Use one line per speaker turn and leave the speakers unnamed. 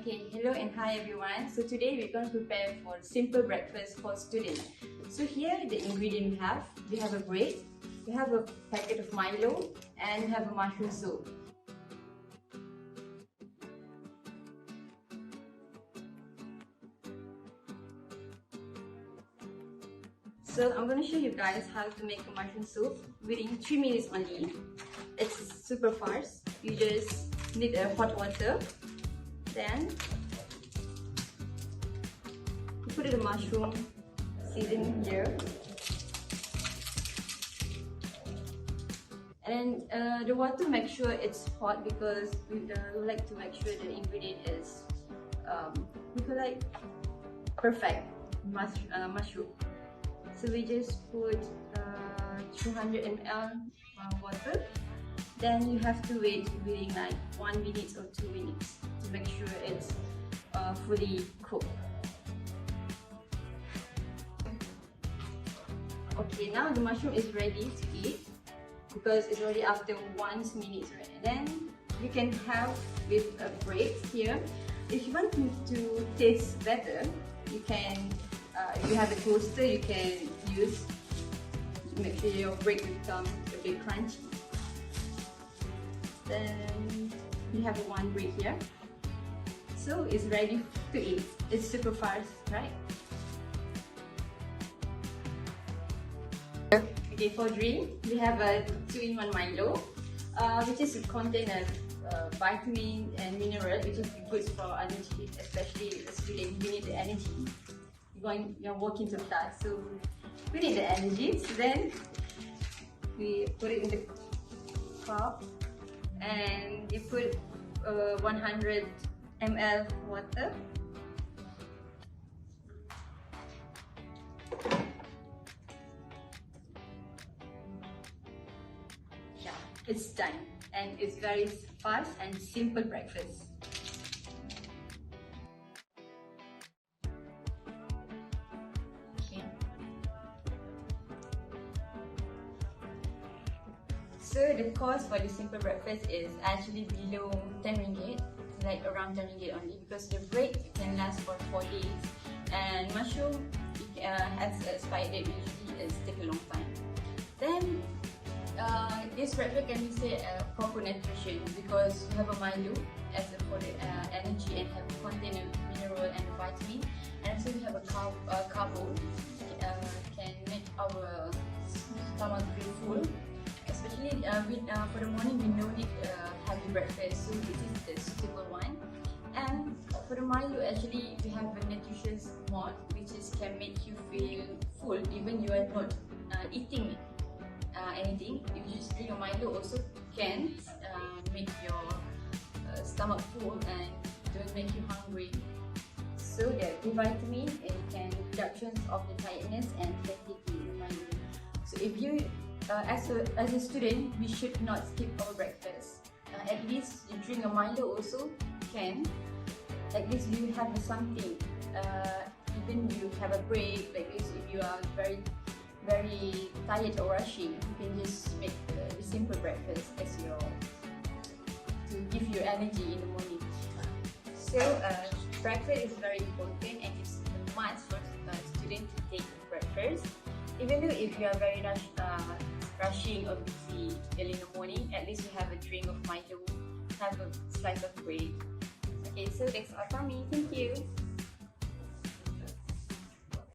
Okay, hello and hi everyone. So today we're going to prepare for simple breakfast for students. So here the ingredient we have a bread, we have a packet of Milo, and we have a mushroom soup. So I'm going to show you guys how to make a mushroom soup within 3 minutes only. It's super fast. You just need a hot water. Then you put the mushroom seasoning here, and the water, make sure it's hot because we like to make sure the ingredient is perfect mushroom. So we just put 200 ml water. Then you have to wait within like 1 minute or 2 minutes to make sure it's fully cooked. Okay, now the mushroom is ready to eat because it's already after 1 minute. Then you can have with a bread here. If you want to taste better, you can, if you have a toaster, you can use to make sure your bread becomes a bit crunchy. Then we have one bread here, so it's ready to eat. It's super fast, right? Okay, for drink we have a 2-in-1 Milo, which is contain a vitamin and mineral, which is good for energy, especially a student. You need the energy. You're working to class, so we need the energy. So then we put it in the cup. And you put 100 ml water. Yeah, it's done, and it's very fast and simple breakfast. So the cost for the simple breakfast is actually below 10 ringgit, like around 10 ringgit only, because the bread can last for 4 days, and mushroom has a expiry date, usually it's take a long time. Then this breakfast can be said proper nutrition because you have a Milo as for the energy and have contain mineral and vitamin, and also we have a carbo can make our stomach feel full. Especially for the morning, we no need heavy breakfast, so this is the suitable one. And for the Milo, actually we have a nutritious Mohd, which can make you feel full even you are not eating anything. If you just drink a Milo, also can make your stomach full and don't make you hungry. So the vitamin, it can reductions of the tiredness and fatigue in Milo. So if you as a student, we should not skip our breakfast. At least you drink a Milo also can. At least you have something. Even you have a break like this, if you are very tired or rushing, you can just make the simple breakfast as your to give you energy in the morning. So breakfast is very important, and it's a must for students to take breakfast. Even though if you are very rushing or busy early in the morning, at least you have a drink of Milo, have a slice of bread. Okay, so that's all from me. Thank you.